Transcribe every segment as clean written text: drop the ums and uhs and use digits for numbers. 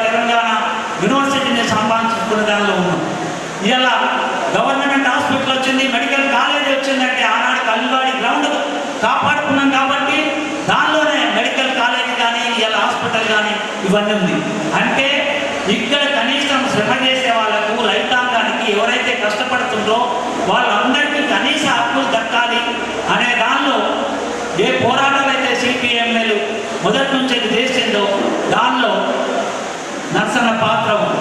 తెలంగాణ యూనివర్సిటీని సంపాదించుకున్న దానిలో ఉన్నాం. ఇలా గవర్నమెంట్ హాస్పిటల్ వచ్చింది, మెడికల్ కాలేజ్ వచ్చిందంటే ఆనాడు కల్లువాడి గ్రౌండ్ కాపాడుకున్నాం కాబట్టి దానిలోనే మెడికల్ కాలేజ్ కానీ ఇలా హాస్పిటల్ కానీ ఇవన్నీ ఉంది. అంటే ఇక్కడ కనీసం శ్రమ చేసే వాళ్ళకు రైతాంగానికి ఎవరైతే కష్టపడుతుందో వాళ్ళందరికీ కనీస హక్కులు దక్కాలి అనే దానిలో ఏ పోరాటాలు అయితే సిపిఎంఏలు మొదటి నుంచి చేసిందో దానిలో నర్సన్న పాత్ర ఉంది.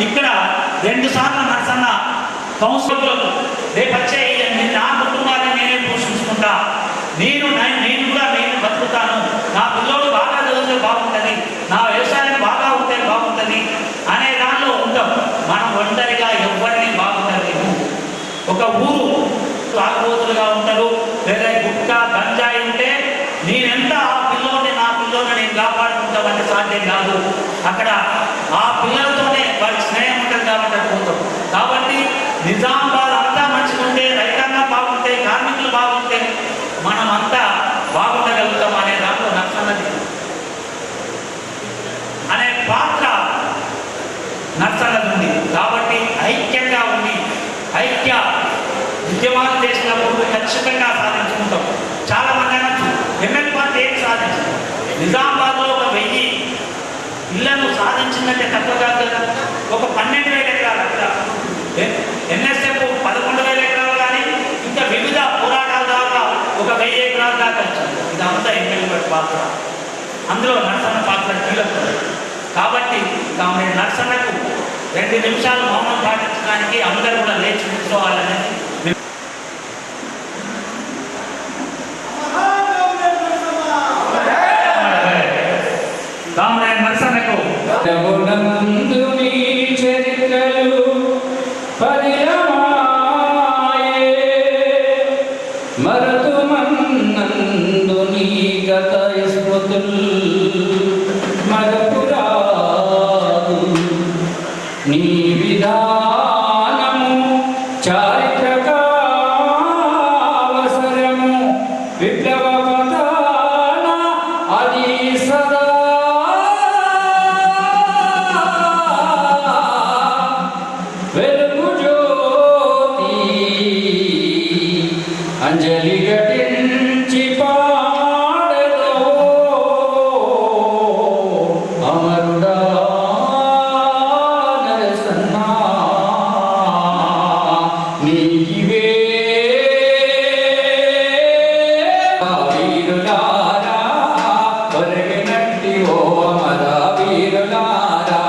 ఇక్కడ 2 సార్లు నర్సన్న కౌన్సిలర్లు రేపచ్చే నా కుటుంబాన్ని నేనే పోషించుకుంటా, నేను కూడా నేను బతుకుతాను, నా పిల్లలు బాగా చదివితే బాగుంటుంది, నా వ్యవసాయం బాగా ఉంటే బాగుంటుంది అనే దానిలో ఉంటాం. మనం ఒంటరిగా ఎవరిని బాగుండలేము. ఒక ఊరు తాగుబోతులుగా ఉంటారు, లేదా గుట్కా గంజాయి ఉంటే నేనెంత ఆ పిల్లోని నా పిల్లోని నేను కాపాడుకుంటామంటే సాధ్యం కాదు. అక్కడ ఆ పిల్లలతోనే వారి స్నేహం ఉంటుంది కాబట్టి పోతాం. కాబట్టి నిజామాబాద్ అంతా మంచిగా ఉంటే, రైతాంగం బాగుంటే, కార్మికులు బాగుంటే మనం అంతా బాగుండగలుగుతాం అనే దాంట్లో నర్సన్నది అనే పాత్ర నర్సన్నది ఉంది. కాబట్టి ఐక్యంగా ఉండి ఐక్య ఉద్యమాలు చేసినప్పుడు ఖచ్చితంగా సాధించుకుంటాం. చాలా మంది అనొచ్చు ఎంఎల్ పార్టీ ఏం సాధించింది, నిజామాబాద్లో ఒక 1000 ఇళ్లను సాధించిందంటే తక్కువ కాదు కదా. ఒక 12,000 ఎకరాలు అక్కడ ఎన్ఎస్ఎఫ్ 11,000 ఎకరాలు కానీ ఇంకా వివిధ పోరాటాల ద్వారా ఒక 1000 ఎకరాల దాకా వచ్చింది. ఇదంతా ఎమ్మెల్యే పాత్ర, అందులో నర్సన్న పాత్ర కీలకం. కాబట్టి కామ్రేడ్ నర్సన్నకు 2 నిమిషాలు మౌనం పాటించడానికి అందరూ కూడా లేచి కూర్చోవాలనేది కామ్రేడ్ నర్సన్నకు మరతుమన్నందు నీ గత స్మృతుల్ మరపురాదు నీ విధానము చారిత్రకావసరము విప్లవ పదాన అది సదా వెలుగు జ్యోతి అంజలి ఘటించి పాడెదో అమరుడా నరసన్నా నీవే వీరులారా ఒరగినట్టి ఓ అమర వీరులారా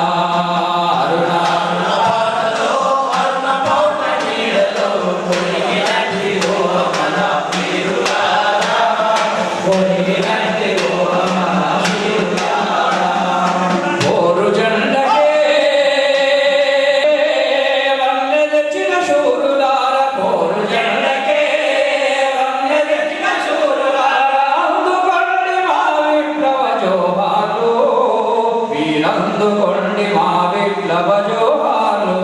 అందుకోండి మా విప్లవ జోహాలు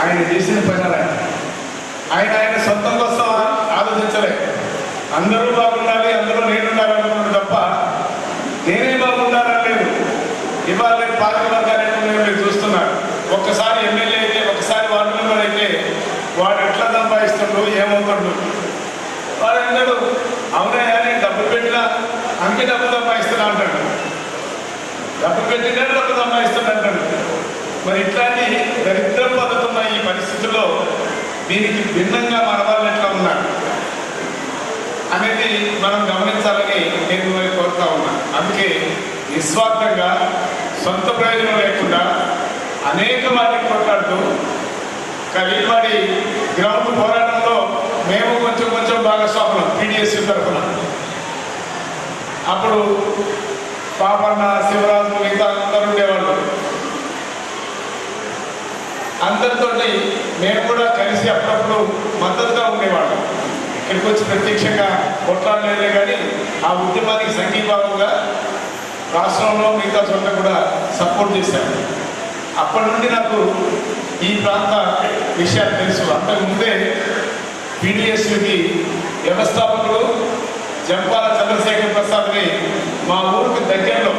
ఆయన చేసిన పని ఆయన సొంతం కోసం ఆలోచించలే. అందరూ బాగుండాలి, అందరూ నేను ఉండాలనుకున్నాడు తప్ప నేనే బాగుండాలని లేదు. ఇవాళ నేను పార్టీ వర్గాలు మీరు చూస్తున్నారు. ఒక్కసారి ఎమ్మెల్యే అయితే, ఒకసారి వార్డు మెంబర్ అయితే వాడు ఎట్లా సంపాదిస్తుండ్రు, ఏమవుతుండ్రు. వాడు అన్నాడు, అవునా నేను డబ్బు పెట్టినా అంకే డబ్బు సంపాదిస్తున్నా అంటాడు. డబ్బు పెట్టినా డబ్బు సంపాదిస్తున్నా అంటాడు. మరి ఇట్లాంటి దరిద్ర పద్ధతి ఉన్న ఈ పరిస్థితుల్లో దీనికి భిన్నంగా మన వాళ్ళు ఎట్లా ఉన్నారు అనేది మనం గమనించాలని నేను కోరుతా ఉన్నాను. అందుకే నిస్వార్థంగా సొంత ప్రయోజనం లేకుండా అనేక వాటిని కొట్లాడుతూ కలివాడి గ్రౌండ్ పోరాటంలో మేము కొంచెం భాగస్వాములం పీడిఎస్ తరఫున. అప్పుడు పాపన్న, శివరాజు, మిగతా అందరూ ఉండేవాళ్ళు. అందరితోటి మేము కూడా కలిసి అప్పుడప్పుడు మద్దతుగా ఉండేవాళ్ళం. ఇక్కడికి వచ్చి ప్రత్యక్షంగా కొట్లాడలేదే కానీ ఆ ఉద్యమానికి సంఘీభావంగా రాష్ట్రంలో మిగతా చోట్ల కూడా సపోర్ట్ చేశాను. అప్పటి నుండి నాకు ఈ ప్రాంత విషయాలు తెలుసు. అంతకుముందే పీడిఎస్యుకి వ్యవస్థాపకుడు జంపాల చంద్రశేఖర్ ప్రసాద్ని మా ఊరికి దగ్గరలో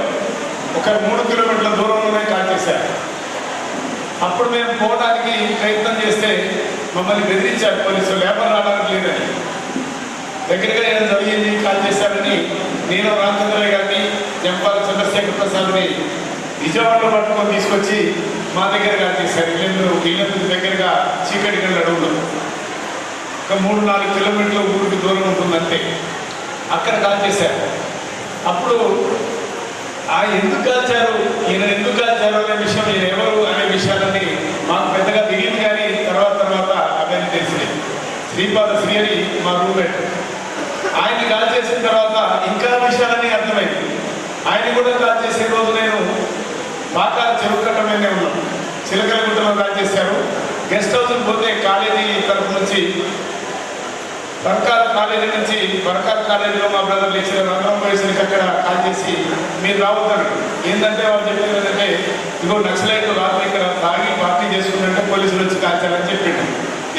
ఒక 3 కిలోమీటర్ల దూరంలోనే కాల్ చేశారు. అప్పుడు మేము పోవడానికి ప్రయత్నం చేస్తే మమ్మల్ని బెదిరించారు పోలీసులు, లేబర్ రావడానికి లేదని. దగ్గరగా ఏదో జరిగింది, కాల్ చేశారని నేను రామచంద్రయ్య గారిని, జంపాల చంద్రశేఖర్ ప్రసాద్ని విజయవాడలో పట్టుకొని తీసుకొచ్చి మా దగ్గర కాల్ చేశారు. ఇల్లందు దగ్గరగా చీకటి గంటల అడవులు ఒక 3-4 కిలోమీటర్ల ఊరికి దూరం ఉంటుందంటే అక్కడ కాల్ చేశారు. అప్పుడు ఎందుకు కాల్చారు, ఈయన ఎందుకు కాల్చారు అనే విషయం, ఈయన ఎవరు అనే విషయాలన్నీ మాకు పెద్దగా తెలియదు. కానీ తర్వాత అవన్నీ తెలిసినాయి. శ్రీపాద శ్రీ అని మా రూమ్మేట్, ఆయన కాల్ చేసిన తర్వాత ఇంకా విషయాలన్నీ అర్థమైంది. ఆయన కూడా కాల్ చేసే రోజు నేను పాకాల చెరుకట్ట మీదనే ఉన్నాను. చిలకలగుట్టలో కాల్ చేశారు. గెస్ట్ హౌస్కి పోతే కాలేజీ తరఫు నుంచి బరకాల కాలేజీలో మా బ్రదర్ లెక్చరర్ రంగం వయసుకి అక్కడ కాల్ చేసి మీరు రావద్దాను. ఏంటంటే వాళ్ళు చెప్పేది ఏంటంటే, ఇదిగో నక్సలైట్లు రాత్రి ఇక్కడ తాగి పార్టీ చేసుకుంటే పోలీసులు వచ్చి కాల్చారని చెప్పిండు.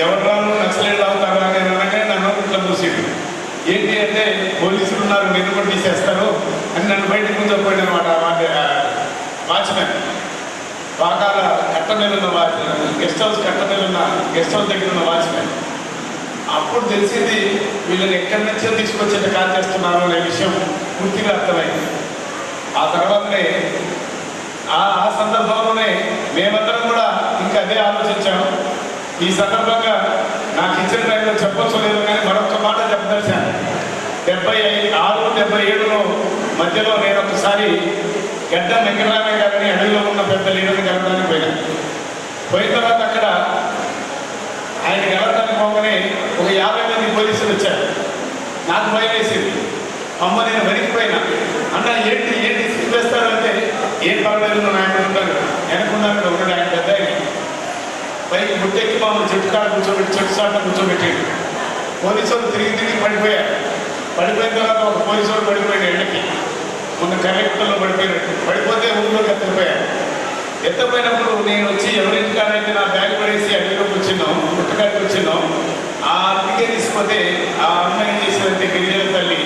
ఎవరు రాను నక్సలైట్లు అవుతారా అని అనగానే నన్ను ఇట్లా మూసేడు. ఏంటి అంటే పోలీసులు ఉన్నారు, నిన్ను కూడా తీసేస్తారు అని నన్ను బయటకు ముందుకుపోయింది అనమాట. వాచ్మెన్ పాకాల కట్ట మీద ఉన్న గెస్ట్ హౌస్ దగ్గర ఉన్న వాచ్మెన్. అప్పుడు తెలిసింది వీళ్ళని ఎక్కడి నుంచో తీసుకొచ్చి కాల్ చేస్తున్నారు అనే విషయం పూర్తిగా అర్థమైంది. ఆ తర్వాతనే ఆ సందర్భంలోనే మేమందరం కూడా ఇంకా అదే ఆలోచించాము. ఈ సందర్భంగా నాకు ఇచ్చిన టైంలో చెప్పొచ్చు లేదు కానీ మరొక మాట చెప్పదలిచాను. 76-77లో మధ్యలో నేను ఒకసారి గడ్డ వెంకటరామయ్య గారిని అడవిలో ఉన్న పెద్ద లీడర్ని కలవడానికి పోయిన తర్వాత అక్కడ ఆయన కలవడానికి పోగానే ఒక 50 మంది పోలీసులు వచ్చారు. నాకు భయం వేసింది. అమ్మ నేను వణికిపోయినా. అన్న ఏంటి సిగ్గువేస్తారు అంటే ఏం పర్వాలేదు ఆయన ఉంటాడు, వెనకున్నాను ఉన్నాడు. ఆయన పెద్ద పైకి గుట్టెక్కి మమ్మల్ని చెట్టు కాడ కూర్చోబెట్టి చెట్టు చాట కూర్చోబెట్టాడు. పోలీసు వాళ్ళు తిరిగి పడిపోయారు. పడిపోయిన తర్వాత ఒక పోలీసు వాడు పడిపోయాడు ఎండకి. మొన్న కలెక్టర్లో పడిపోతే ఊళ్ళోకి ఎత్తపోయినప్పుడు నేను వచ్చి ఎవరింటికాడైతే నా బ్యాగ్ పడేసి అడవిలోకి వచ్చినాం, పుట్టకాడికి వచ్చినాం. ఆ అతికే తీసుకుపోతే ఆ అమ్మాయి ఏం చేసేదంటే గిరిజన తల్లి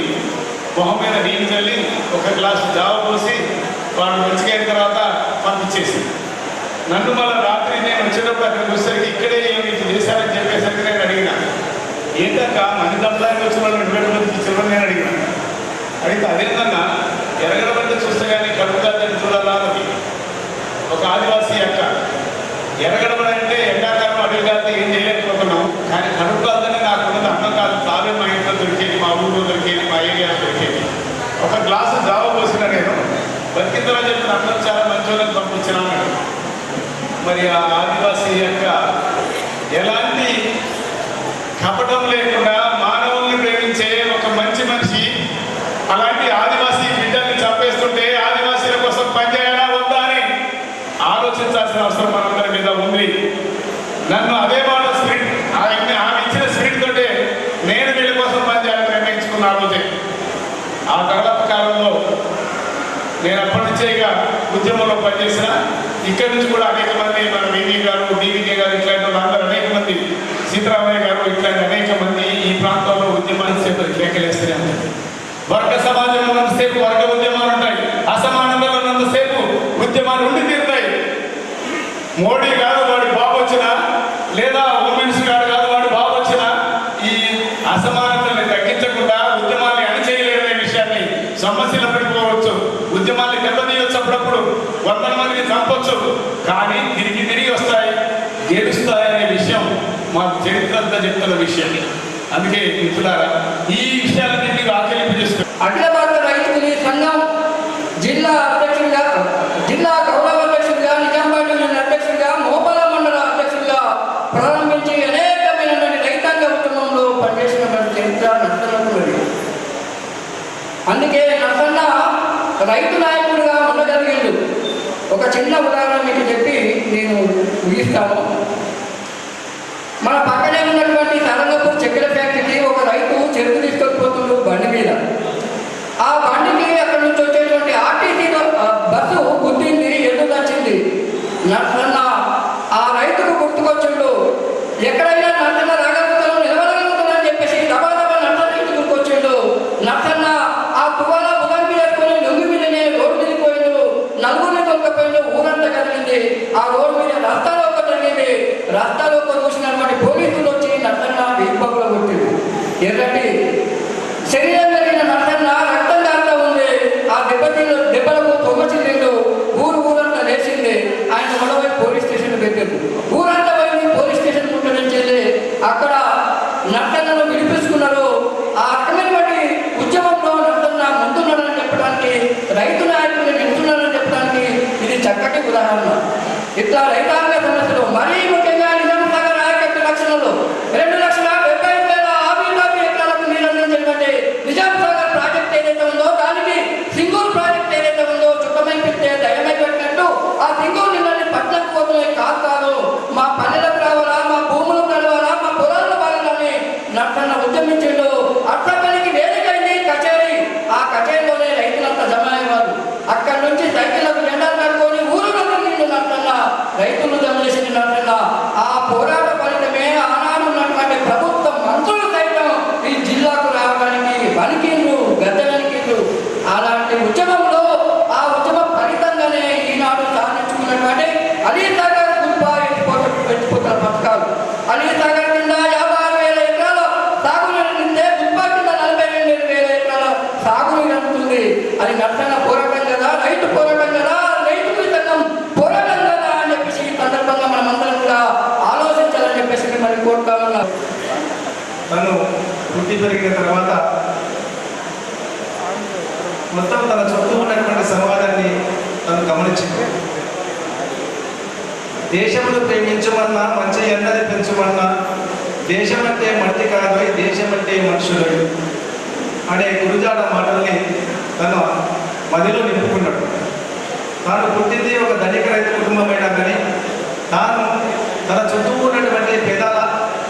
మొహం మీద నీళ్ళు చల్లి ఒక గ్లాసు జావ పోసి వాడు మంచిగా అయిన తర్వాత పంపించేసి నన్ను మళ్ళీ రాత్రి నేను వచ్చేటప్పుడు అక్కడికి వచ్చేసరికి ఇక్కడే ఏమి చేశారని చెప్పేసరికి నేను అడిగిన, ఏంటక్క మంది దమ్లానికి వచ్చిన వాళ్ళు చివరి నేను అడిగితే అదేంటన్నా ఎరగడబట్టి చూస్తే కానీ కడుపుదాన్ని చూడాలా అని. ఒక ఆదివాసీ అక్క ఎరగడబడంటే ఎండాకాలం అడవి కాదు ఏం చేయలేకపోతున్నాం, కానీ కడుపుదాన్ని నాకున్నది అన్నం కాదు, తావే మా ఇంట్లో దొరికేది, మా ఊళ్ళో దొరికేది, మా ఏరియాలో దొరికేది. ఒక గ్లాసు జావ పోసిన నేను బతికిందని చెప్పిన అన్నం చాలా మంచి వాళ్ళని పంపించినాను. మరి ఆ ఆదివాసీ యొక్క ఎలాంటి కపటం లేకుండా మానవుల్ని ప్రేమించే ఒక మంచి మనిషి అలాంటి ఆదివాసీ బిడ్డల్ని చంపేస్తుంటే ఆదివాసీల కోసం పనిచేయాలా వద్దా అని ఆలోచించాల్సిన అవసరం మనందరి మీద ఉంది. నన్ను అదే వాళ్ళ స్పిరిట్ ఆమె ఇచ్చిన స్పిరిట్ తోటే నేను వీళ్ళ కోసం పనిచేయాలని నిర్ణయించుకున్న ఆ రోజే. ఆ తర్వాత కాలంలో నేను అప్పటి నుంచే ఇక ఉద్యమంలో పనిచేసిన, ఇక్కడి నుంచి కూడా అనేక మంది మన వివి గారు, డివికే గారు ఇట్లాంటి ఇట్లా అనేక మంది ఈ ప్రాంతంలో ఉద్యమాన్ని సేపు కేకలేస్తూనే ఉంటాయి. వర్గ సమాజంలో ఉన్నంతసేపు వర్గ ఉద్యమాలు ఉంటాయి, అసమానతలో ఉన్నంతసేపు ఉద్యమాలు ఉండి తీరుతాయి. మోడీ కాదు వాడి బాబు వచ్చినా, లేదా ఉమెన్స్ గారు కాదు వాడి బాబు వచ్చినా ఈ అసమానతల్ని తగ్గించకుండా ఉద్యమాన్ని అణచేయలేదనే విషయాన్ని సమస్యలు పెట్టుకోవచ్చు. ఉద్యమాన్ని దెబ్బతీయొచ్చు, అప్పుడప్పుడు 100 మందిని చంపొచ్చు, కానీ తిరిగి తిరిగి వస్తాయి, గెలుస్తాయనే విషయం మా చరిత్ర అంతా చెప్తున్న విషయం. అందుకే మిత్రులారా, ఈ విషయాలన్నీ మీరు ఆకలింపు చేసుకోండి. అఖిల భారత రైతు కూలీ సంఘం జిల్లా అధ్యక్షుడిగా, జిల్లా గౌరవ అధ్యక్షుడిగా, నిజామాబాద్ యూనియన్ అధ్యక్షుడిగా, మోపాల మండల అధ్యక్షుడిగా ప్రారంభించి అనేకమైనటువంటి రైతాంగ ఉద్యమంలో పనిచేసినటువంటి చరిత్ర నర్సన్నకు ఉంది. అందుకే నర్సన్న రైతు నాయకుడిగా ఉండగలిగిండు. ఒక చిన్న ఉదాహరణ మీకు చెప్పి నేను ముగిస్తాను. మన పక్కనే ఉన్నటువంటి తరంగపూర్ చక్కెర ఫ్యాక్టరీకి ఒక రైతు చెరుకు తీసుకొచ్చిపోతుండు బండి మీద. ఆ బండికి అక్కడి నుంచి వచ్చేటువంటి ఆర్టీసీ బస్సు గుద్దింది, ఎదురు వచ్చింది. నర్సన్న ఆ రైతుకు గుర్తుకొచ్చిండు. ఎక్కడైనా నర్సన్న రాగలుగుతాను, నిలబడగలుగుతానని చెప్పేసి దబాదబా నర్సన్న ఇంటి గుర్తుకొచ్చిండు. నర్సన్న ఆ తువాల బుధం వేసుకొని లొంగి మీదనే రోడ్డు తిరిగిపోయిండు, నలుగురిని దొరకపోయిండు, ఊరంతా కదిలింది. ఆ రోడ్డు మీద రస్తాలో ఒక జరిగింది. రస్తాలో చూసినటువంటి పోలీసులు వచ్చి నర్సన్న వీపగులో కొట్టిండు. ఎర్రటి శరీరం కలిగిన నర్సన్న రక్తం కారుతా ఉంది. ఆ దెబ్బలకు తొమ్మచిల్లిండు. ఊరంతా లేచింది. ఆయన గొడవ పోలీస్ స్టేషన్ పెట్టారు. ఊరంతా పోయి పోలీస్ స్టేషన్ ముట్టడించేది. అక్కడ నర్సన్నను విడిపించుకున్నారు. ఆ రకమైనటువంటి ఉద్యమంలో నర్సన్న ముందున్నాడని చెప్పడానికి, రైతు నాయకులు నిలుతున్నారని చెప్పడానికి ఇది చక్కటి ఉదాహరణ. ఇట్లా రైతాంగ సమస్యలు, మరీ ముఖ్యంగా నిజాం సాగర్ ఆయకట్టు లక్షణంలో 2,75,000 ఆవిర్భావి ఎకరాలకు నీరు అందించినటువంటి నిజాం సాగర్ ప్రాజెక్ట్ ఏదైతే ఉందో, దానికి సింగూర్ ప్రాజెక్ట్ ఏదైతే ఉందో చుట్టమై పెట్టే దయమై పెట్టినట్టు ఆ సింగూర్ నీళ్ళని పట్లకు పోతున్నాయి. కాదు, మా పల్లెలకు రావాలా, మా భూములకు కలవాలా, మా పొలాల్లో బాగాలని నర్సన్న ఉద్యమించిండు. అట్లపల్లికి వేదికైంది కచేరీ. ఆ కచేరీలోనే రైతులంతా జమ అయ్యేవారు. అక్కడి నుంచి సైకిళ్లకు జెండాలు కట్టుకొని ఊరులోకి నిండు నర్సన్న రైతులు జమ చేసిన నర్సన్న. ఆ పోరాట ఫలితమే ఆనాడు ఉన్నటువంటి ప్రభుత్వ మంత్రులు సైతం ఈ జిల్లాకు రావడానికి వణికిండ్రు, గద్దెలనికిండ్రు. అలాంటి ఉద్యమంలో ఆ ఉద్యమ ఫలితంగానే ఈనాడు సాధించుకున్నటువంటి అలీసాగర్ కుల్పా ఎత్తిపోతల పథకాలు. అలీసాగర్ కింద 56,000 ఎకరాల సాగునీరు నిందే, కుల్పా కింద 42,000 ఎకరాల సాగునీరు అందుతుంది. అది నర్సన్న పోరాటం కదా, రైతు పోరాటం కదా, రైతు సంఘం పోరాటం కదా అని చెప్పేసి ఈ సందర్భంగా మనమందరం కూడా ఆలోచించాలని చెప్పేసి మరి కోరుతా ఉన్నారు. తను పుట్టి పెరిగిన తర్వాత మొత్తం తన చుట్టూ ఉన్నటువంటి సమాజాన్ని తను గమనించింది. దేశమును ప్రేమించమన్నా, మంచి ఎండని పెంచమన్నా, దేశం అంటే మట్టి కాదు, దేశం అంటే మనుషులు అనే గురుజాడ మాటల్ని తను మదిలో నింపుకున్నాడు. తాను పుట్టింది ఒక ధనిక రైతు కుటుంబమైనా కానీ తాను తన చుట్టూ ఉన్నటువంటి పేదల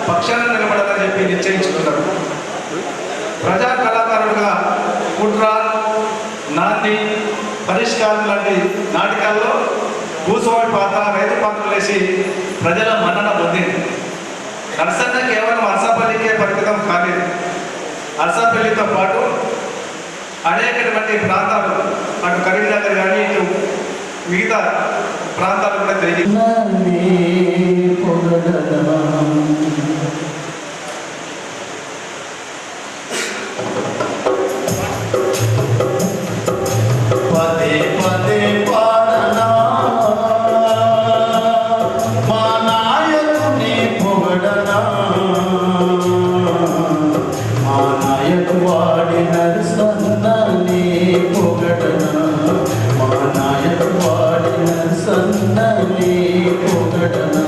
పక్షాన నిలబడాలని చెప్పి నిశ్చయించుకున్నాడు. ప్రజా కళాకారుడుగా కుట్ర, నాంది, పరిష్కారం లాంటి నాటకాల్లో భూస్వామి పాత్ర, రైతు పాత్రలు వేసి ప్రజల మన్నన పొందింది. నర్సన్న కేవలం అరసపల్లికే పరిమితం కాలేదు. అరసపల్లితో పాటు అనేకటువంటి ప్రాంతాలు, అటు కరీంనగర్ కానీ ఇటు మిగతా ప్రాంతాలు కూడా తిరిగి పదే పదే పాడనా మా నాయకుని పొగడనా, మా నాయకు వాడి నరసన్నని పొగడనా, మా నాయకు వాడి నరసన్నని పొగడనా.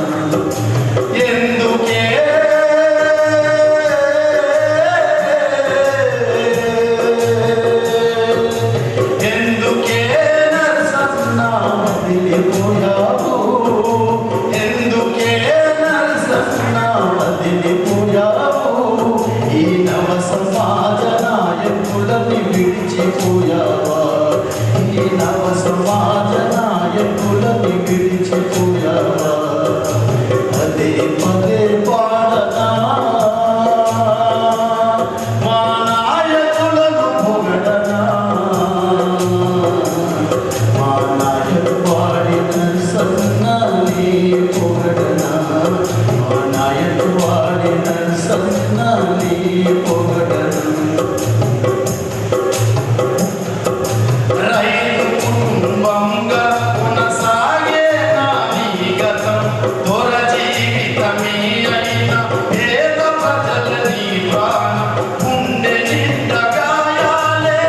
ప్రాణమే అయిన పేద ప్రజలని ప్రాణం గుండె నిండా గాయాలే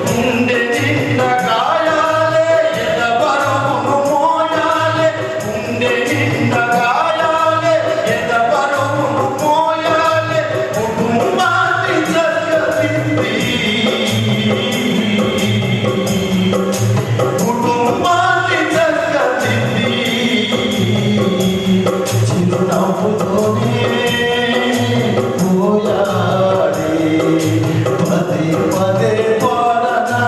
గుండె నిండా గాయాలే ఎద బరువును మోయాలే గుండె నిండా గాయాలే ఎద బరువును మోయాలే కుటుంబాన్ని జగతింది కుటుంబాన్ని జగతింది చిరునవ్వుతోనే పోయాడే పదే పదే పాడనా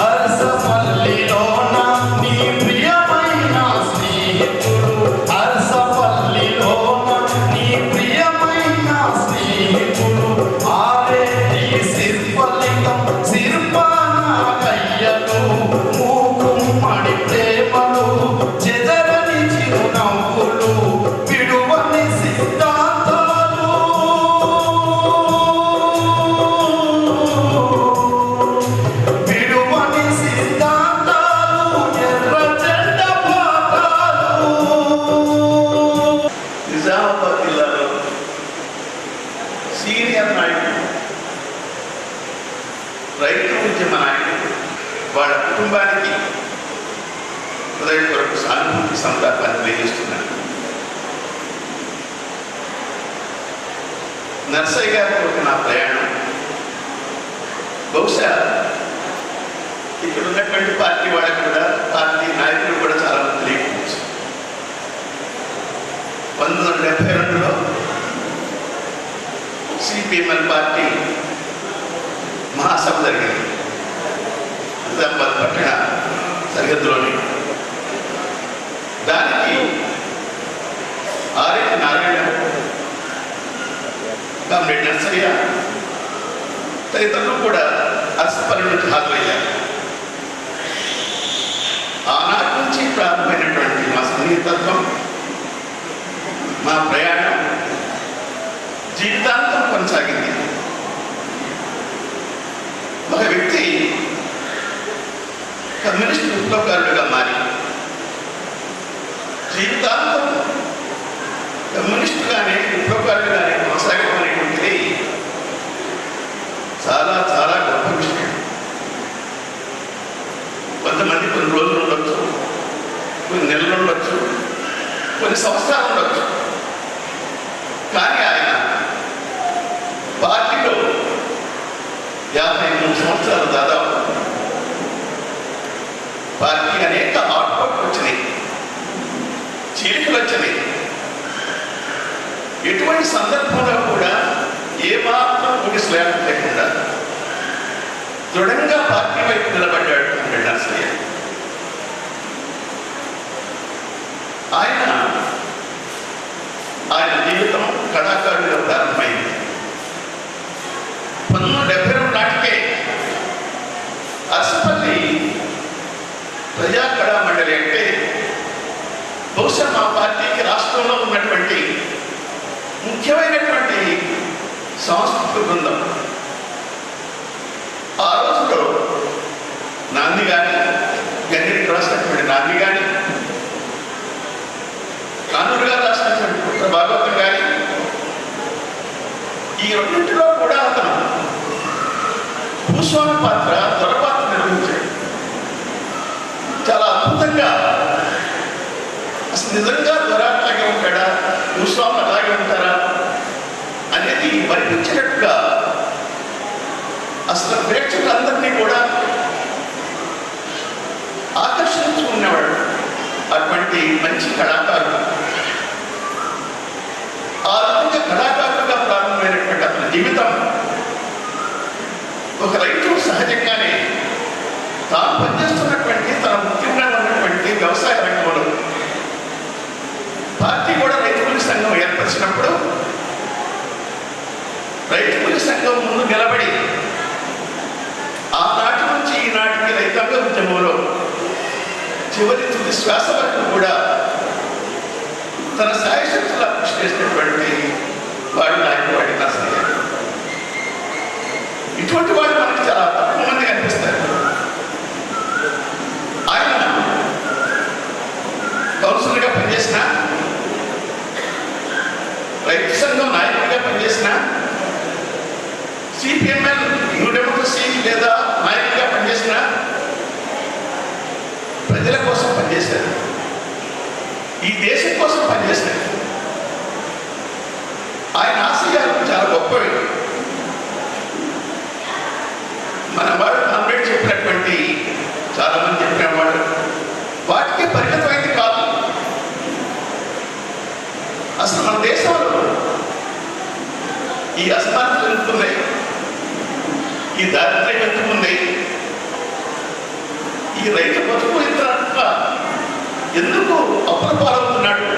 అరసపల్లిలోన నీ ప్రియమైన స్నేహితుడు అరసపల్లిలోన నీ ప్రియమైన స్నేహితుడు ఆరేటి శిల్పలింగం శిల్పానాగయ్యలు మూకుమ్మడి ప్రేమలు చెదరని చిరునవ్వులు విడువని సిద్ధాంతాలు విడువని సిద్ధాంతాలు ఎర్ర జెండ పాఠాలు నిజామాబాద్ జిల్లాలో సీనియర్ నాయకుడు రైతు ఉద్యమ నాయకుడు వాళ్ళ కుటుంబానికి హృదయపూర్వక సానుభూతి సంతాపాన్ని తెలియజేస్తున్నాను. నర్సయ్య గారితో నా ప్రయాణం బహుశా ఇక్కడ ఉన్నటువంటి పార్టీ వాళ్ళకి కూడా పార్టీ నాయకులు కూడా చాలా మంది తెలియకపోవచ్చు. 1972లో సిపిఎంఎల్ పార్టీ మహాసభ జరిగింది నిజామాబాద్ పట్టణ సరిహద్దులోని. దానికి ఆర్ఎన్ నారాయణ, కామ్రేడ్ నర్సయ్య తదితరులు కూడా అరసపల్లి నుంచి హాజరయ్యారు. ఆనాటి నుంచి ప్రారంభమైనటువంటి మా సన్నిహితత్వం, మా ప్రయాణం జీవితాంతం కొనసాగింది. ఒక వ్యక్తి కమ్యూనిస్ట్ విప్లవకారుడుగా మారి జీవితాంతం కమ్యూనిస్టుగానే విప్లవకారుడుగానే కొనసాగడం అనేటువంటిది చాలా చాలా గొప్ప విషయం. కొంతమంది కొన్ని రోజులు ఉండొచ్చు, కొన్ని నెలలు ఉండొచ్చు, కొన్ని సంవత్సరాలు ఉండొచ్చు. కానీ ఆయన పార్టీలో 53 సంవత్సరాలు దాదాపు పార్టీ అనేక అవుట్పుట్ వచ్చినాయి, చీలికలు వచ్చినాయి. ఎటువంటి సందర్భంలో కూడా ఏమాత్రం ఊగిసలాట లేకుండా దృఢంగా పార్టీ వైపు నిలబడ్డాడు నర్సయ్య. ఆయన జీవితం కళాకారుడిగా ప్రారంభమైంది. 1972 నాటికే అరసపల్లి ప్రజా కళా మండలి అంటే బహుశా మా పార్టీకి రాష్ట్రంలో ఉన్నటువంటి ముఖ్యమైనటువంటి సాంస్కృతిక బృందం. ఆ రోజులో నాంది కానీ, గంగిరెడ్డి రాసినటువంటి నాంది కానీ, కానూరు గారు రాసినటువంటి పుత్ర భాగవతం కానీ, ఈ రెండింటిలో కూడా అతను భూస్వామి పాత్ర, దొరపాత్ర నిర్వహించాడు. చాలా అద్భుతంగా. అసలు నిజంగా దొర అట్లాగే ఉంటాడా, భూస్వామి అలాగే ఉంటారా అనేది వర్ణించినట్టుగా అసలు ప్రేక్షకులందరినీ కూడా ఆకర్షించుకునేవాడు. అటువంటి మంచి కళాకారుడు. ఆ రకంగా కళాకారుడుగా ప్రారంభమైనటువంటి అతని జీవితం ఒక రైతు సహజంగానే తాను పనిచేస్తున్నటువంటి తన ముఖ్యంగా ఉన్నటువంటి వ్యవసాయ రంగంలో పార్టీ కూడా రైతు కూలి సంఘం ఏర్పరిచినప్పుడు రైతు కూలి సంఘం ముందు నిలబడి ఆనాటి నుంచి ఈనాటికి రైతాంగ ఉద్యమంలో చివరి తుది శ్వాస వరకు కూడా తన సాయశక్తులా కృషి చేసినటువంటి వాడు నాయకుడు నర్సయ్య. ఇటువంటి వాళ్ళు మనకి చాలా తక్కువ మంది కనిపిస్తారు. ఆయన కౌన్సిలర్గా పనిచేసిన, రైతు సంఘం నాయకుడిగా పనిచేసిన, సిపిఎంఎల్ న్యూ డెమోక్రసీ లేదా నాయకుడిగా పనిచేసిన, ప్రజల కోసం పనిచేశారు, ఈ దేశం కోసం పనిచేశారు. ఆయన ఆశయాలు చాలా గొప్పవి. మన వాడు కామ్రేడ్ చెప్పినటువంటి చాలా మంది చెప్పిన వాడు వాటికే పరిమితమైంది కాదు. అసలు మన దేశంలో ఈ అసమానతలు ఎందుకున్నాయి, ఈ దారిద్ర్యం ఎందుకుంది, ఈ రైతు బతుకు ఇంత ఎందుకు అప్పుల పాలవుతున్నాడు,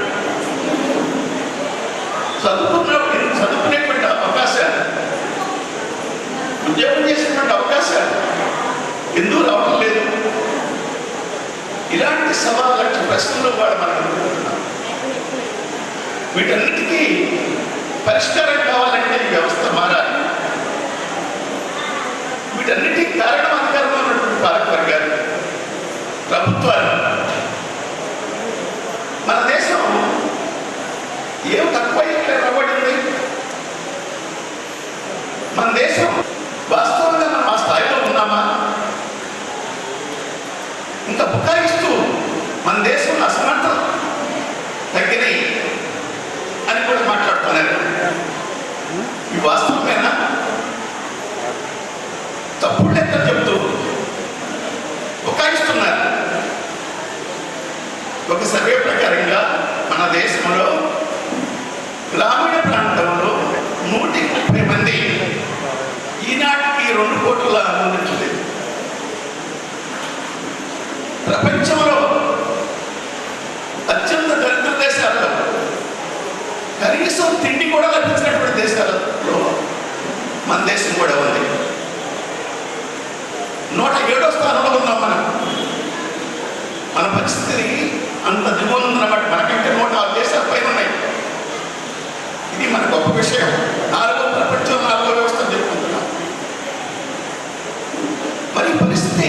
చదువుకునేటువంటి అవకాశాలు, ఉద్యోగం చేసేటువంటి అవకాశాలు ఎందుకు రావడం లేదు, ఇలాంటి సవాళ్ళ ప్రశ్నలు వాడు మనం అనుకుంటున్నాం. వీటన్నిటికీ పరిష్కారం కావాలంటే ఈ వ్యవస్థ మారాలి. వీటన్నిటికీ కారణం అధికారంలో ఉన్నటువంటి పాలకవర్గాలు, ప్రభుత్వాలు. మన దేశం ఏం తక్కువ ఇక్కడ నిలబడింది. మన దేశం వాస్తవంగా మనం ఆ స్థాయిలో ఉన్నామా? ఇంకా బుకాయిస్తూ మన దేశంలో అసమానతలు తగ్గినాయి అని కూడా మాట్లాడుతున్నారు. ఈ వాస్తవమేనా? తప్పుడు లెక్కలు చెబుతూ బుకాయిస్తున్నారు. ఒక సర్వే ప్రకారంగా మన దేశంలో గ్రామీణ ప్రాంతంలో 130 మంది ఈనాటికి 2 కోట్ల అందించలేదు. ప్రపంచంలో అత్యంత దరిద్ర దేశాల్లో కనీసం తిండి కూడా లభించినటువంటి దేశాలలో మన దేశం కూడా ఉంది. 107వ స్థానంలో ఉన్నాం మనం. మన పరిస్థితి అంత దిగువన ఉందన్నమాట. మనకంటే 106 దేశాల పైన ఉన్నాయి. ఇది మన గొప్ప విషయం. 4వ ప్రపంచం 4వ వ్యవస్థ చెప్పుకుంటున్నాం. మరి పరిస్థితి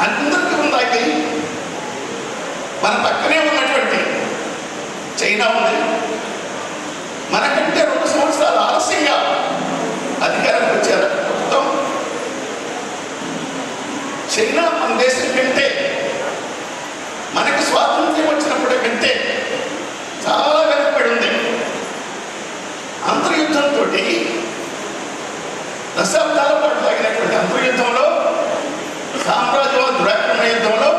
అందరికీ ఉందాకి. మన పక్కనే ఉన్నటువంటి చైనా ఉంది. మనకంటే 2 సంవత్సరాలు ఆలస్యంగా అధికారానికి వచ్చారు ప్రభుత్వం. చైనా మన దేశం కంటే, మనకి స్వాతంత్ర్యం వచ్చినప్పటి కంటే చాలా వెనకబడి ఉంది. అంతర్యుద్ధంతో దశాబ్దాల పాటు సాగినటువంటి అంతర్యుద్ధంలో, సామ్రాజ్యవాద దురాక్రమణ యుద్ధంలో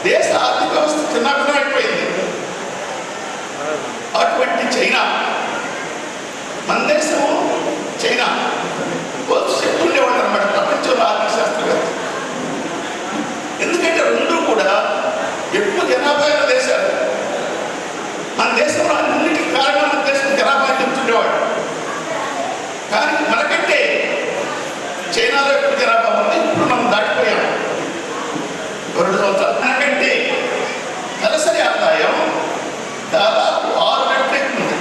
దేశ ఆర్థిక వ్యవస్థ చిన్నాభిన్నమైపోయింది. అటువంటి చైనా, మన దేశము చైనా చెప్తుండేవాడు అనమాట ప్రపంచంలో ఆర్థిక శాస్త్రవేత్త. ఎందుకంటే 2 కూడా ఎక్కువ జనాభా ఉన్న దేశాలు. మన దేశంలో అన్నిటికీ కారణం మన దేశం జనాభా చెప్తుండేవాడు. కానీ మనకంటే చైనాలో ఎక్కువ జనాభా ఉంది. ఇప్పుడు మనం దాటిపోయాం 2 సంవత్సరాలు. మనకంటే తలసరి ఆదాయం దాదాపు 6 రెట్లు ఉంది.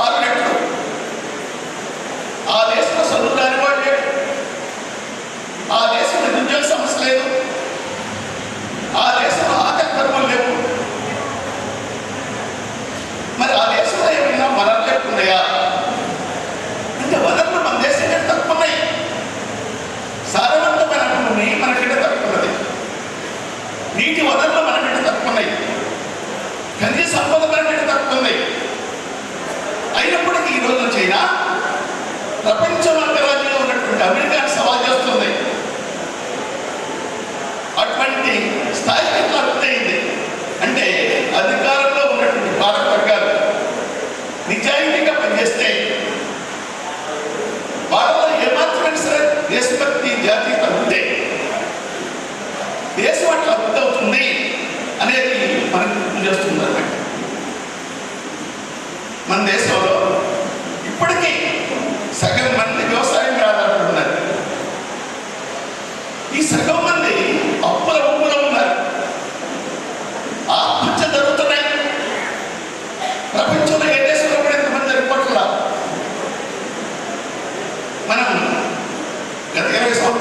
6 రెట్లు. ఆ దేశంలో చదువు కానివాడు లేడు. ఆ దేశంలో నిరుద్యోగ సమస్య లేదు. ఆ దేశంలో ఆకలి కరువులు లేవు. మరి ఆ దేశంలో ఏమైనా వనరులు లేకున్నాయా అంటే వనరులు మన దేశం కంటే తక్కువ ఉన్నాయి. సారవంతమైన భూమి మనకంటే తక్కువ ఉన్నది. నీటి వనరులు మనకంటే తక్కువ ఉన్నాయి. ఖనిజ సంపద మనకంటే తక్కువ ఉంది. అయినప్పటికీ ఈ రోజున చైనా ప్రపంచం అంతరాజ్యంలో ఉన్నటువంటి అమెరికాను సవాల్ చేస్తుంది. అటువంటి స్థాయికి ఎట్లా అభివృద్ధి అంటే అధికారంలో ఉన్నటువంటి పాలక వర్గాలు నిజాయితీగా పనిచేస్తే, వాళ్ళలో ఏమాత్రమైనా సరే దేశభక్తి, జాతీయత ఉంటే దేశం అట్లా అభివృద్ధి అవుతుంది అనేది మనకు గుర్తు చేస్తుంది అన్నమాట. మన దేశంలో ఇప్పటికీ సగం మంది వ్యవసాయం మీద ఆధారపడుతున్నారు. ఈ సగం మంది అప్పుల ఊపులో ఉన్నారు. ఆత్మహత్య జరుగుతున్నాయి. ప్రపంచంలో ఏ దేశంలో కూడా ఇంతమంది రిపోర్టులా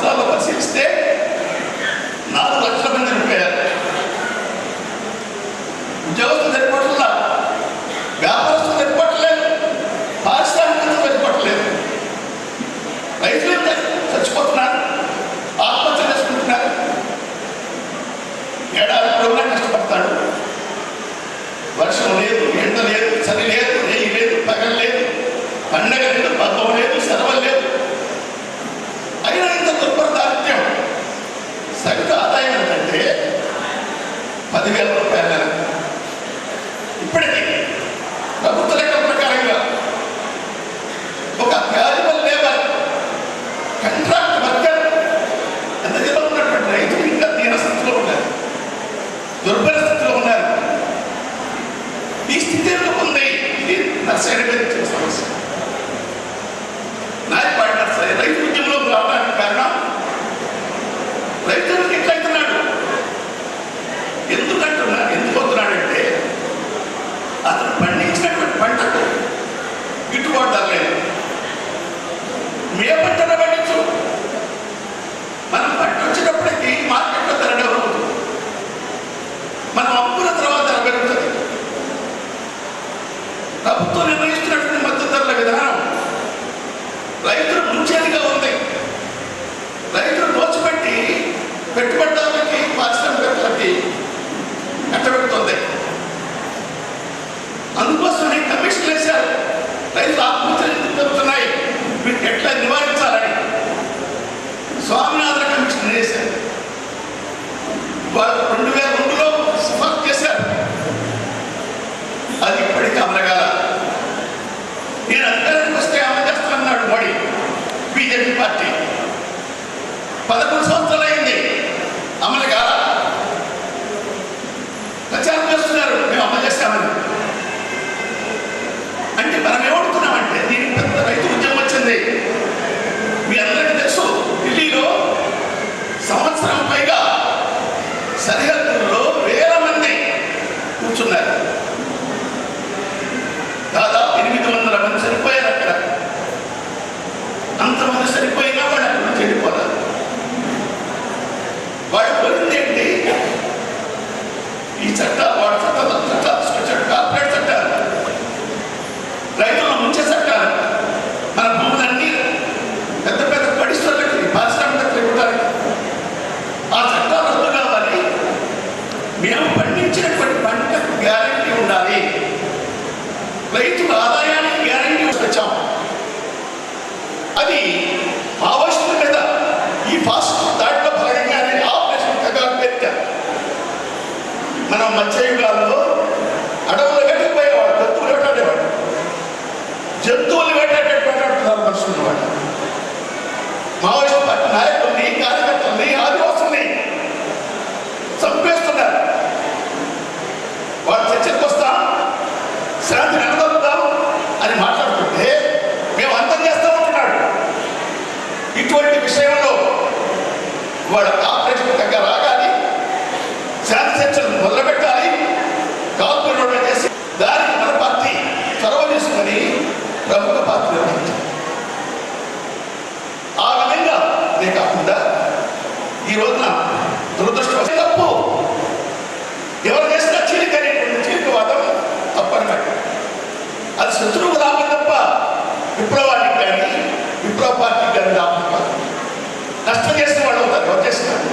సంవత్సరాల్లో పరిశీలిస్తే 4 లక్షల మంది చనిపోయారు. ఉద్యోగస్తులు సరిపోవట్లా, వ్యాపారస్తులు సరిపోవట్లేదు, పారిశ్రామికతలు సరిపోవట్లేదు. రైతులు చచ్చిపోతున్నారు, ఆత్మహత్య చేసుకుంటున్నారు. ఏడాది పొడవునా కష్టపడతాడు. వర్షం లేదు, ఎండ లేదు, చలి లేదు, రేయి లేదు, పగలు లేదు, పండగ లేదు, పబ్బం లేదు, సెలవులు లేదు. అయినా ఇంత దుర్భర దారిద్ర్యం. సగటు ఆదాయం ఏంటంటే 10,000 రూపాయల నెల. ఇప్పటికీ ప్రభుత్వ లెక్కల ప్రకారంగా ఒక క్యాజువల్ లేబర్, కాంట్రాక్ట్ వర్కర్ ఎంత జీతం ఉన్నటువంటి రైతులు ఇంకా దీన స్థితిలో ఉన్నారు, దుర్భర స్థితిలో ఉన్నారు. ఈ స్థితి ఎందుకు ఉంది? ఇది నర్సరీ మీద ఇచ్చిన సమస్య. నాయపాటి నర్సరీ రైతు ఉద్యమంలోకి రావడానికి కారణం రైతులకు ఎట్లయితున్నాడు, ఎందుకు వస్తున్నాడంటే అతను పండించినటువంటి పంటకు గిట్టుబాటు ధర లేదు. ఏ పంటను పండించు, మనం పంట వచ్చేటప్పటికి మార్కెట్లో ధర డెవలప్ అవుతుంది, మనం అమ్ముకున్న తర్వాత ధర పెరుగుతుంది. ప్రభుత్వం నిర్ణయిస్తున్నటువంటి మద్దతు ధరల విధానం రైతులు ముంచేదిగా ఉంది. రైతులు దోచిపెట్టి పెట్టుబడిదారులకి, పారిశ్రామికవేత్తలకి కట్టబెడుతుంది. అందుకోసమే కమిషన్ వేశారు. రైతులు ఆత్మహత్యలు ఎందుకు జరుగుతున్నాయి, వీటిని ఎట్లా నివారించాలని స్వామినాథన్ కమిషన్ వేశారు. వాళ్ళు 2002లో సిఫార్సు చేశారు. అది ఇప్పటికీ అమలుగాల. నేను అధికారానికి వస్తే అమలు చేస్తానన్నాడు మోడీ, బీజేపీ పార్టీ. 11 సంవత్సరాలు అయింది, అమలు కాల. ప్రచారం చేస్తున్నారు మేము అమలు చేస్తామని. అంటే మనం ఏమడుతున్నామంటే దీనికి పెద్ద రైతు ఉద్యమం వచ్చింది. మీ అందరికీ తెలుసు, ఢిల్లీలో సంవత్సరం పైగా సరిహద్దుల్లో వేల మంది కూర్చున్నారు. దాదాపు 800 మంది చనిపోయారు అక్కడ. అంతమంది చనిపోయినా వాళ్ళు అక్కడ నుంచి వెళ్ళిపోతారు. వాడు కోరింది ఏంటి? ఈ చట్టాలు, వాడు చట్టాలు తీసుకొచ్చాడు, కార్పొరేట్ చట్టాలు, రైతులను ముంచే చట్టాలు, మన భూములన్నీ పెద్ద పెద్ద పరిశ్రమలకి, పారిశ్రామికతలు ఇవ్వడానికి. ఆ చట్టాలు రద్దు కావాలి. మేము పండించినటువంటి పంటకు గ్యారంటీ ఉండాలి. రైతుల ఆదాయానికి గ్యారంటీ వచ్చాం. అది మావోయిస్టుల మీద ఈ ఫాస్ట్ దాడిలో భాగంగానే ఆపరేషన్ కగారు పెట్టారు. మనం మధ్యయుగాల్లో అడవులు గట్టిపోయేవాడు, జంతువులు వేటాడేవాడు, జంతువులు వేటాడేటట్టున్నారు మనుషులు. వాడు మావోయిస్టు పార్టీ నాయకుల్ని, కార్యకర్తల్ని, ఆదివాసుల్ని చంపేస్తున్నారు. వాడు చర్చకు వస్తాం, శాంతి నిలదొద్దాం అని మాట్లాడుతుంటే మేము అంతం చేస్తామంటున్నాడు. ఇటువంటి విషయంలో వాడు ఆపరేషన్ దగ్గర రాగాలి, శాంతి చర్చలు మొదలుపెట్టాలి, కాల్పులు చేసి దానికి మన పార్టీ చొరవ తీసుకుని ప్రముఖ పార్టీ నిర్వహించాలి. ఆ విధంగా ఇదే కాకుండా ఈ రోజున దురదృష్టం తప్పు. ఎవరు చేసిన చీలికవాదం తప్పనమాట. అది శత్రువుకు లాభం తప్ప విప్లవానికి కానీ విప్లవ పార్టీకి కానీ లాభం కాదు. నష్టం చేసిన వాళ్ళు అవుతారు ఎవరు చేసినారు.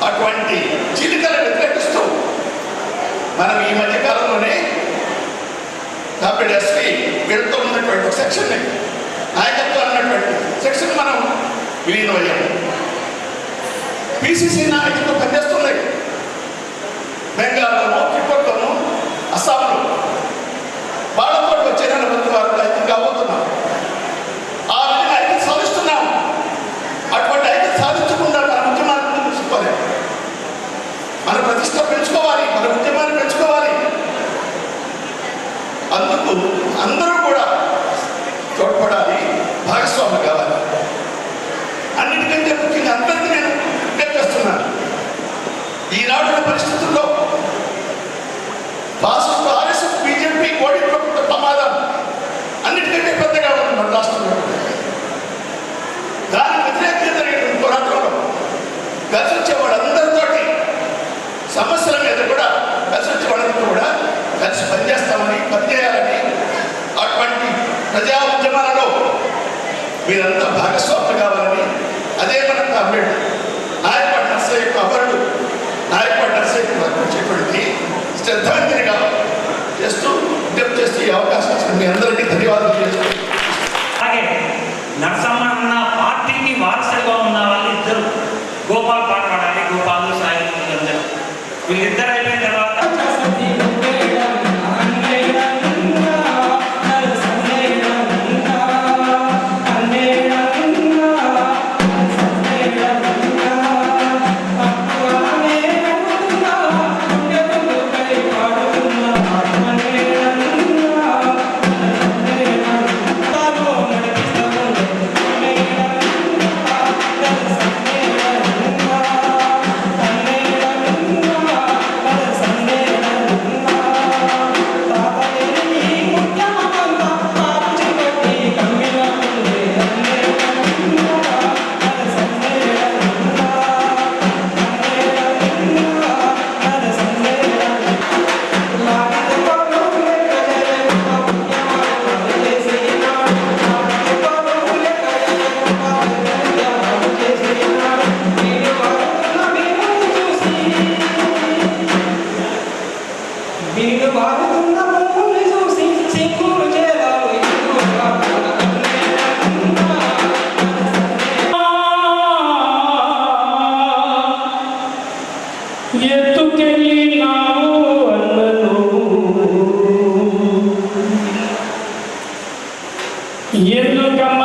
అటువంటి చీలికలను వ్యతిరేకిస్తూ మనం ఈ మధ్య కాలంలోనే కాపీడస్కి వీళ్ళతో ఉన్నటువంటి ఒక సెక్షన్, నాయకత్వం అన్నటువంటి సెక్షన్ మనం విలీనమయ్యాము. పిసిసి నాయకులు పనిచేస్తున్నాయి బెంగాల్లోనూ, త్రిపురలోనూ, అస్సాంలో. వాళ్ళతో వచ్చే మంది వారు ఐక్యం కాబోతున్నాం. ఆ విధంగా ఐక్యత సాధిస్తున్నాం. అటువంటి ఐక్యత సాధించకుండా మన ఉద్యమాన్ని ముందుకు తీసుకోలేదు. మన ప్రతిష్ట పెంచుకోవాలి, మన ఉద్యమాన్ని పెంచుకోవాలి. అందుకు అందరూ కూడా తోడ్పడాలి, భాగస్వాములు కావాలి. అన్నిటికంటే ముఖ్యంగా అందరికీ నేను విజ్ఞప్తి చేస్తున్నాను. ఈనాటి పరిస్థితుల్లో రాష్ట్ర ఆర్ఎస్ఎస్, బీజేపీ, మోడీ ప్రభుత్వం మీరంతా భాగస్వాములు కావాలని, అదే మన కామ్రేడ్ నాయకపాటి నర్సయ్య యొక్క అమరుడు నాయకపాటి నర్సయ్యకు వచ్చేటువంటి శ్రద్ధాంజలిగా చేస్తూ విజ్ఞప్తి చేస్తూ ఈ అవకాశం ఇచ్చిన మీ అందరికీ ధన్యవాదాలు చేస్తూ, అలాగే నరసమ్మ అన్న పార్టీకి వారసులుగా ఉన్న వాళ్ళు ఇద్దరు గోపాల్ పాట పాడాలి, గోపాల్ సాయి అందరూ వీళ్ళిద్దరు అయిపోయిన తర్వాత ఎందుకమ్మ